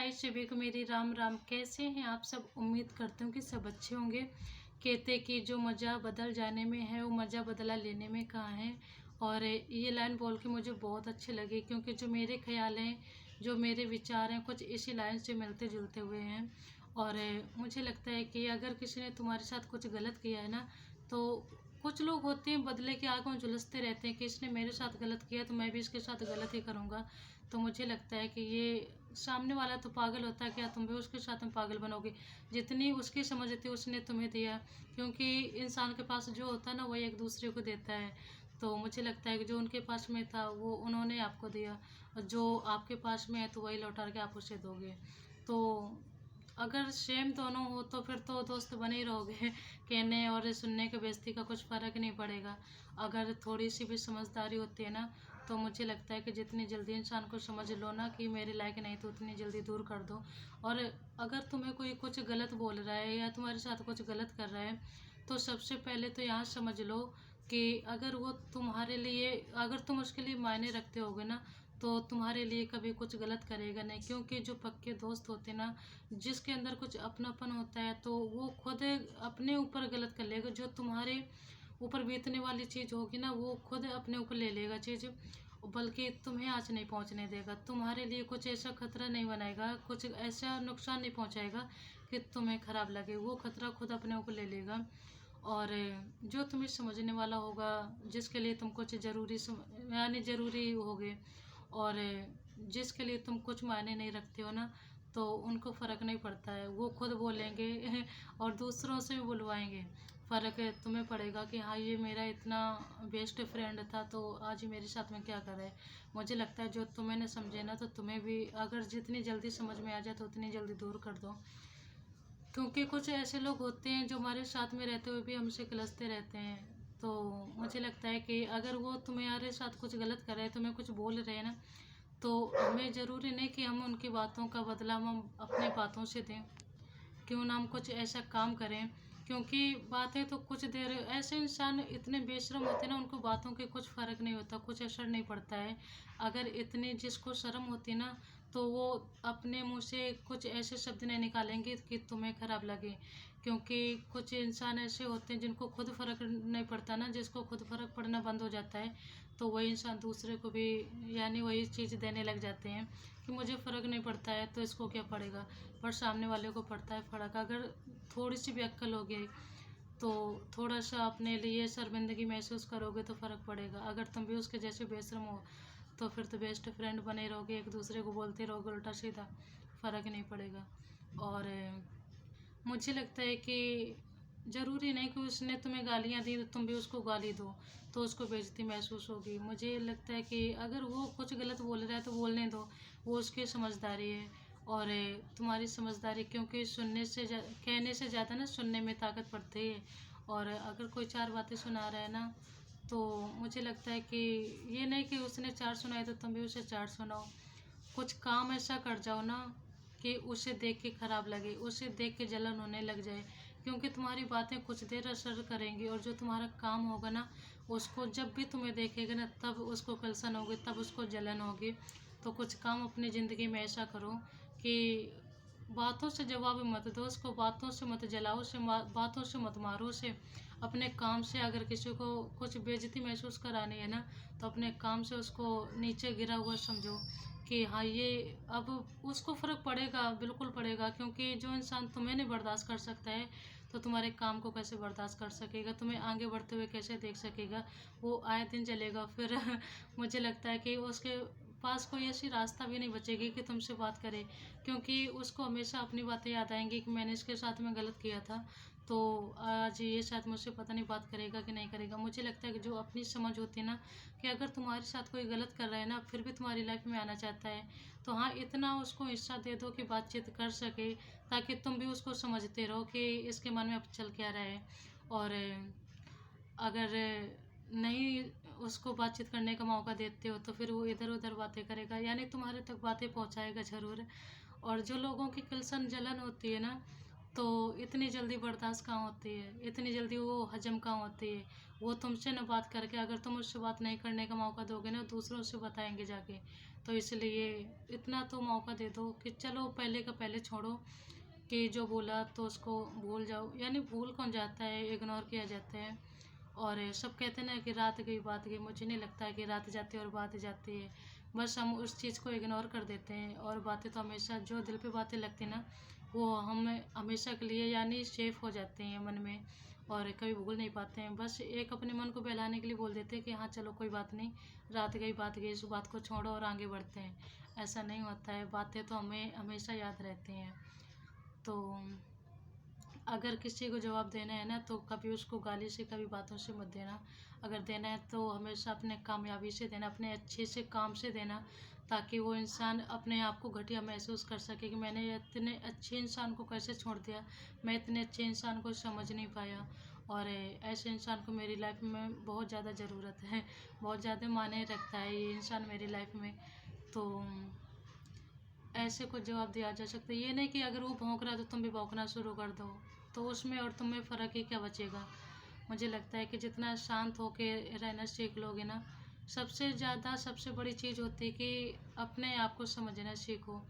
हाय सभी को मेरी राम राम। कैसे हैं आप सब? उम्मीद करती हूँ कि सब अच्छे होंगे। कहते कि जो मज़ा बदल जाने में है वो मज़ा बदला लेने में कहाँ है। और ये लाइन बोल के मुझे बहुत अच्छी लगी, क्योंकि जो मेरे ख्याल हैं, जो मेरे विचार हैं, कुछ इसी लाइन से मिलते जुलते हुए हैं। और मुझे लगता है कि अगर किसी ने तुम्हारे साथ कुछ गलत किया है ना, तो कुछ लोग होते हैं बदले के आग में झुलसते रहते हैं कि इसने मेरे साथ गलत किया तो मैं भी इसके साथ गलत ही करूँगा। तो मुझे लगता है कि ये सामने वाला तो पागल होता है, क्या तुम भी उसके साथ में पागल बनोगे? जितनी उसकी समझ थी उसने तुम्हें दिया, क्योंकि इंसान के पास जो होता है ना वही एक दूसरे को देता है। तो मुझे लगता है कि जो उनके पास में था वो उन्होंने आपको दिया, और जो आपके पास में है तो वही लौटा के आप उसे दोगे। तो अगर सेम दोनों हो तो फिर तो दोस्त बने ही रहोगे। कहने और सुनने के बेइज्जती का कुछ फ़र्क नहीं पड़ेगा। अगर थोड़ी सी भी समझदारी होती है ना, तो मुझे लगता है कि जितनी जल्दी इंसान को समझ लो ना कि मेरे लायक नहीं, तो उतनी जल्दी दूर कर दो। और अगर तुम्हें कोई कुछ गलत बोल रहा है या तुम्हारे साथ कुछ गलत कर रहा है, तो सबसे पहले तो यहाँ समझ लो कि अगर वो तुम्हारे लिए, अगर तुम उसके लिए मायने रखते होगे ना, तो तुम्हारे लिए कभी कुछ गलत करेगा नहीं। क्योंकि जो पक्के दोस्त होते हैं ना, जिसके अंदर कुछ अपनापन होता है, तो वो खुद अपने ऊपर गलत कर लेगा। जो तुम्हारे ऊपर बीतने वाली चीज़ होगी ना, वो खुद अपने ऊपर ले लेगा चीज़, बल्कि तुम्हें आँच नहीं पहुँचने देगा। तुम्हारे लिए कुछ ऐसा खतरा नहीं बनाएगा, कुछ ऐसा नुकसान नहीं पहुँचाएगा कि तुम्हें खराब लगे। वो खतरा खुद अपने ऊपर ले लेगा। और जो तुम्हें समझने वाला होगा, जिसके लिए तुम कुछ यानी ज़रूरी होगे, और जिसके लिए तुम कुछ मायने नहीं रखते हो ना, तो उनको फ़र्क नहीं पड़ता है। वो खुद बोलेंगे और दूसरों से भी बुलवाएंगे। फ़र्क तुम्हें पड़ेगा कि हाँ, ये मेरा इतना बेस्ट फ्रेंड था तो आज ये मेरे साथ में क्या कर रहा है। मुझे लगता है जो तुम्हें न समझे ना, तो तुम्हें भी अगर जितनी जल्दी समझ में आ जाए तो उतनी जल्दी दूर कर दो। क्योंकि कुछ ऐसे लोग होते हैं जो हमारे साथ में रहते हुए भी हमसे कलसते रहते हैं। तो मुझे लगता है कि अगर वो तुम्हारे साथ कुछ गलत कर रहे हैं, तुम्हें कुछ बोल रहे हैं ना, तो हमें ज़रूरी नहीं कि हम उनकी बातों का बदला हम अपने बातों से दें। क्यों ना हम कुछ ऐसा काम करें, क्योंकि बातें तो कुछ देर, ऐसे इंसान इतने बेशर्म होते हैं ना, उनको बातों के कुछ फ़र्क नहीं होता, कुछ असर नहीं पड़ता है। अगर इतनी जिसको शर्म होती है ना, तो वो अपने मुंह से कुछ ऐसे शब्द नहीं निकालेंगे कि तुम्हें खराब लगे। क्योंकि कुछ इंसान ऐसे होते हैं जिनको खुद फ़र्क नहीं पड़ता ना, जिसको खुद फ़र्क पड़ना बंद हो जाता है, तो वही इंसान दूसरे को भी यानी वही चीज़ देने लग जाते हैं कि मुझे फ़र्क नहीं पड़ता है तो इसको क्या पड़ेगा। पर सामने वाले को पड़ता है फ़र्क। अगर थोड़ी सी भी अक्ल हो गई, तो थोड़ा सा अपने लिए शर्मिंदगी महसूस करोगे तो फ़र्क पड़ेगा। अगर तुम भी उसके जैसे बेशर्म हो, तो फिर तो बेस्ट फ्रेंड बने रहोगे, एक दूसरे को बोलते रहोगे उल्टा सीधा, फ़र्क नहीं पड़ेगा। और मुझे लगता है कि ज़रूरी नहीं कि उसने तुम्हें गालियाँ दी तो तुम भी उसको गाली दो, तो उसको बेइज्जती महसूस होगी। मुझे लगता है कि अगर वो कुछ गलत बोल रहा है तो बोलने दो, वो उसकी समझदारी है। और तुम्हारी समझदारी, क्योंकि कहने से ज़्यादा ना सुनने में ताकत पड़ती है। और अगर कोई चार बातें सुना रहा है ना, तो मुझे लगता है कि ये नहीं कि उसने चार सुनाई तो तुम भी उसे चार सुनाओ। कुछ काम ऐसा कर जाओ ना कि उसे देख के खराब लगे, उसे देख के जलन होने लग जाए। क्योंकि तुम्हारी बातें कुछ देर असर करेंगी, और जो तुम्हारा काम होगा ना, उसको जब भी तुम्हें देखेगा ना, तब उसको कलसन होगी, तब उसको जलन होगी। तो कुछ काम अपनी ज़िंदगी में ऐसा करो कि बातों से जवाब मत दो, उसको बातों से मत जलाओ, उसे बातों से मत मारो उसे। अपने काम से अगर किसी को कुछ बेइज्जती महसूस करानी है ना, तो अपने काम से उसको नीचे गिरा हुआ समझो कि हाँ, ये अब उसको फ़र्क पड़ेगा, बिल्कुल पड़ेगा। क्योंकि जो इंसान तुम्हें नहीं बर्दाश्त कर सकता है, तो तुम्हारे काम को कैसे बर्दाश्त कर सकेगा, तुम्हें आगे बढ़ते हुए कैसे देख सकेगा। वो आए दिन चलेगा फिर मुझे लगता है कि उसके पास कोई ऐसी रास्ता भी नहीं बचेगी कि तुमसे बात करे। क्योंकि उसको हमेशा अपनी बातें याद आएंगी कि मैंने इसके साथ में गलत किया था, तो आज ये शायद मुझसे पता नहीं बात करेगा कि नहीं करेगा। मुझे लगता है कि जो अपनी समझ होती है ना, कि अगर तुम्हारे साथ कोई गलत कर रहा है ना, फिर भी तुम्हारी लाइफ में आना चाहता है, तो हाँ, इतना उसको हिस्सा दे दो कि बातचीत कर सके, ताकि तुम भी उसको समझते रहो कि इसके मन में अब चल क्या रहा है। और अगर नहीं उसको बातचीत करने का मौका देते हो, तो फिर वो इधर उधर बातें करेगा, यानी तुम्हारे तक बातें पहुंचाएगा ज़रूर। और जो लोगों की किल्सन जलन होती है ना, तो इतनी जल्दी बर्दाश्त कहाँ होती है, इतनी जल्दी वो हजम कहाँ होती है। वो तुमसे ना बात करके, अगर तुम उससे बात नहीं करने का मौका दोगे ना, दूसरों से बताएंगे जाके। तो इसलिए इतना तो मौका दे दो कि चलो पहले का पहले छोड़ो, कि जो बोला तो उसको भूल जाओ। यानी भूल कौन जाता है, इग्नोर किया जाता है। और सब कहते हैं ना कि रात गई बात गई, मुझे नहीं लगता है कि रात जाती है और बात जाती है। बस हम उस चीज़ को इग्नोर कर देते हैं, और बातें तो हमेशा जो दिल पे बातें लगती हैं ना, वो हमें हमेशा के लिए यानी सेफ हो जाते हैं मन में, और कभी भूल नहीं पाते हैं। बस एक अपने मन को बहलाने के लिए बोल देते हैं कि हाँ चलो कोई बात नहीं, रात गई बात गई, इस बात को छोड़ो और आगे बढ़ते हैं। ऐसा नहीं होता है, बातें तो हमें हमेशा याद रहती हैं। तो अगर किसी को जवाब देना है ना, तो कभी उसको गाली से कभी बातों से मत देना। अगर देना है तो हमेशा अपने कामयाबी से देना, अपने अच्छे से काम से देना, ताकि वो इंसान अपने आप को घटिया महसूस कर सके कि मैंने इतने अच्छे इंसान को कैसे छोड़ दिया, मैं इतने अच्छे इंसान को समझ नहीं पाया। और ऐसे इंसान को मेरी लाइफ में बहुत ज़्यादा ज़रूरत है, बहुत ज़्यादा मायने रखता है ये इंसान मेरी लाइफ में। तो ऐसे को जवाब दिया जा सकता है। ये नहीं कि अगर वो भौंक रहा है तो तुम भी भौंकना शुरू कर दो, तो उसमें और तुम में फ़र्क ही क्या बचेगा। मुझे लगता है कि जितना शांत होके रहना सीख लोगे ना, सबसे ज़्यादा सबसे बड़ी चीज़ होती है कि अपने आप को समझना सीखो।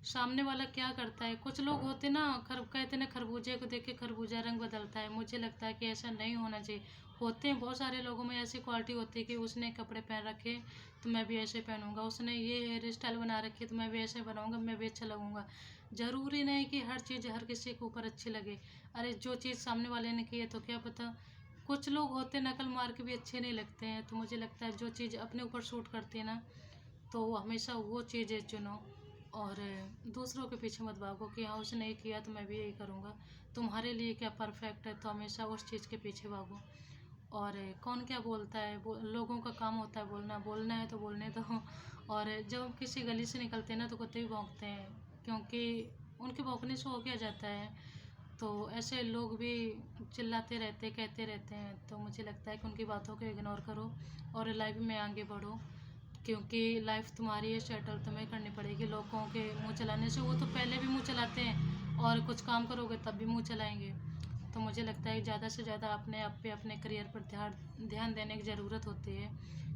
सामने वाला क्या करता है, कुछ लोग होते ना कहते ना खरबूजे को देख के खरबूजा रंग बदलता है। मुझे लगता है कि ऐसा नहीं होना चाहिए। होते हैं बहुत सारे लोगों में ऐसी क्वालिटी होती है कि उसने कपड़े पहन रखे तो मैं भी ऐसे पहनूंगा, उसने ये हेयर स्टाइल बना रखी है तो मैं भी ऐसे बनाऊंगा, मैं भी अच्छा लगूंगा। ज़रूरी नहीं कि हर चीज़ हर किसी के ऊपर अच्छी लगे। अरे जो चीज़ सामने वाले ने की है तो क्या पता, कुछ लोग होते नकल मार के भी अच्छे नहीं लगते हैं। तो मुझे लगता है जो चीज़ अपने ऊपर सूट करती है ना, तो हमेशा वो चीज़ें चुनो, और दूसरों के पीछे मत भागो कि हाँ उसने ये किया तो मैं भी यही करूँगा। तुम्हारे लिए क्या परफेक्ट है तो हमेशा उस चीज़ के पीछे भागो। और कौन क्या बोलता है, लोगों का काम होता है बोलना, बोलना है तो बोलने दो। और जब हम किसी गली से निकलते हैं ना, तो कुत्ते भी भौंकते हैं, क्योंकि उनके भौंकने से हो क्या जाता है। तो ऐसे लोग भी चिल्लाते रहते कहते रहते हैं, तो मुझे लगता है कि उनकी बातों को इग्नोर करो और लाइफ में आगे बढ़ो, क्योंकि लाइफ तुम्हारी है, सेटल तुम्हें करनी पड़ेगी। लोगों के मुंह चलाने से, वो तो पहले भी मुंह चलाते हैं, और कुछ काम करोगे तब भी मुंह चलाएंगे। तो मुझे लगता है ज़्यादा से ज़्यादा अपने आप पे, अपने करियर पर ध्यान ध्यान देने की ज़रूरत होती है,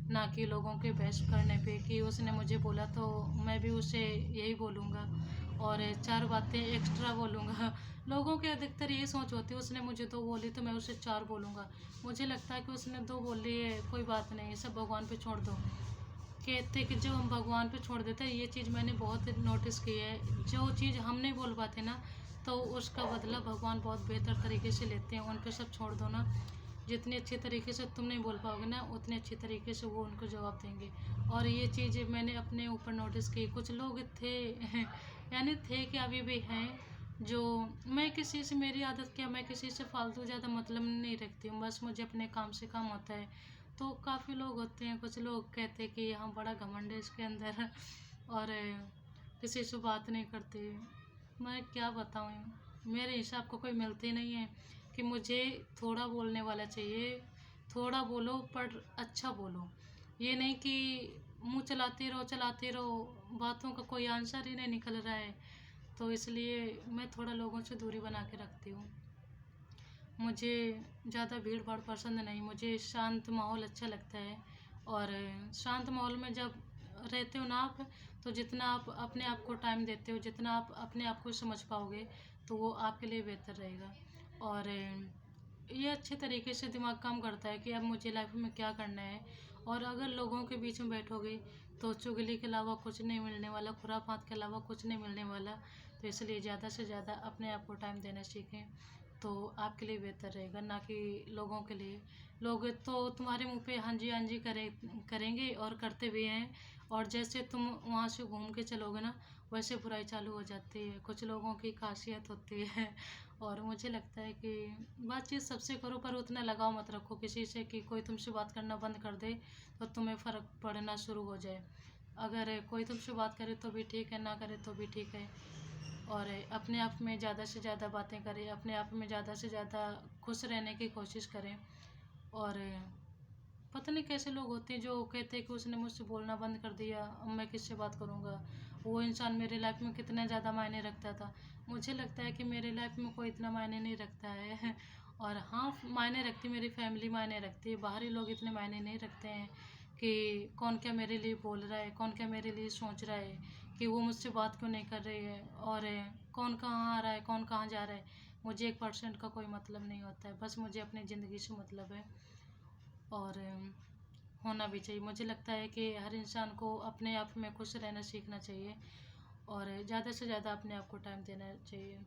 ना कि लोगों के बहस करने पे कि उसने मुझे बोला तो मैं भी उसे यही बोलूँगा और चार बातें एक्स्ट्रा बोलूँगा। लोगों के अधिकतर ये सोच होती है, उसने मुझे दो बोली तो मैं उसे चार बोलूँगा। मुझे लगता है कि उसने दो बोली है, कोई बात नहीं, सब भगवान पे छोड़ दो। कहते कि जब हम भगवान पे छोड़ देते हैं, ये चीज़ मैंने बहुत नोटिस की है, जो चीज़ हम नहीं बोल पाते ना, तो उसका बदला भगवान बहुत बेहतर तरीके से लेते हैं। उन पे सब छोड़ दो ना, जितने अच्छे तरीके से तुम नहीं बोल पाओगे ना, उतने अच्छे तरीके से वो उनको जवाब देंगे। और ये चीज़ मैंने अपने ऊपर नोटिस की। कुछ लोग थे यानी थे कि अभी भी हैं, जो मैं किसी से, मेरी आदत क्या, मैं किसी से फालतू ज़्यादा मतलब नहीं रखती हूँ, बस मुझे अपने काम से काम होता है। तो काफ़ी लोग होते हैं, कुछ लोग कहते हैं कि यहाँ बड़ा घमंड है इसके अंदर और किसी से बात नहीं करते। मैं क्या बताऊँ, मेरे हिसाब को कोई मिलती नहीं है कि मुझे थोड़ा बोलने वाला चाहिए। थोड़ा बोलो पर अच्छा बोलो, ये नहीं कि मुंह चलाते रहो, बातों का कोई आंसर ही नहीं निकल रहा है। तो इसलिए मैं थोड़ा लोगों से दूरी बना के रखती हूँ। मुझे ज़्यादा भीड़ भाड़ पसंद नहीं, मुझे शांत माहौल अच्छा लगता है। और शांत माहौल में जब रहते हो ना आप, तो जितना आप अपने आप को टाइम देते हो, जितना आप अपने आप को समझ पाओगे, तो वो आपके लिए बेहतर रहेगा। और ये अच्छे तरीके से दिमाग काम करता है कि अब मुझे लाइफ में क्या करना है। और अगर लोगों के बीच में बैठोगे तो चुगली के अलावा कुछ नहीं मिलने वाला, खुराफात के अलावा कुछ नहीं मिलने वाला। तो इसलिए ज़्यादा से ज़्यादा अपने आप को टाइम देना सीखें, तो आपके लिए बेहतर रहेगा, ना कि लोगों के लिए। लोग तो तुम्हारे मुंह पे हाँ जी करेंगे और करते भी हैं, और जैसे तुम वहाँ से घूम के चलोगे ना, वैसे बुराई चालू हो जाती है। कुछ लोगों की खासियत होती है और मुझे लगता है कि बातचीत सबसे करो, पर उतना लगाव मत रखो किसी से कि कोई तुमसे बात करना बंद कर दे तो तुम्हें फ़र्क पड़ना शुरू हो जाए। अगर कोई तुमसे बात करे तो भी ठीक है, ना करे तो भी ठीक है। और अपने आप में ज़्यादा से ज़्यादा बातें करें, अपने आप में ज़्यादा से ज़्यादा खुश रहने की कोशिश करें। और पता नहीं कैसे लोग होते हैं जो कहते हैं कि उसने मुझसे बोलना बंद कर दिया, अब मैं किससे बात करूँगा। वो इंसान मेरे लाइफ में कितना ज़्यादा मायने रखता था। मुझे लगता है कि मेरे लाइफ में कोई इतना मायने नहीं रखता है और हाँ, मायने रखती मेरी फैमिली, मायने रखती है, बाहरी लोग इतने मायने नहीं रखते हैं, कि कौन क्या मेरे लिए बोल रहा है, कौन क्या मेरे लिए सोच रहा है, कि वो मुझसे बात क्यों नहीं कर रही है, और कौन कहाँ आ रहा है, कौन कहाँ जा रहा है। मुझे 1% का कोई मतलब नहीं होता है, बस मुझे अपनी ज़िंदगी से मतलब है। और होना भी चाहिए। मुझे लगता है कि हर इंसान को अपने आप में खुश रहना सीखना चाहिए, और ज़्यादा से ज़्यादा अपने आप को टाइम देना चाहिए।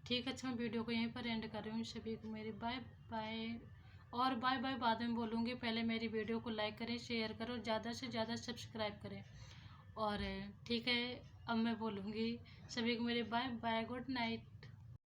ठीक है, अच्छा मैं वीडियो को यहीं पर एंड कर रही हूँ। सभी को मेरी बाय बाय। और बाय बाय बाद में बोलूँगी, पहले मेरी वीडियो को लाइक करें, शेयर करो, ज़्यादा से ज़्यादा सब्सक्राइब करें। और ठीक है, अब मैं बोलूँगी, सभी को मेरे बाय बाय, गुड नाइट।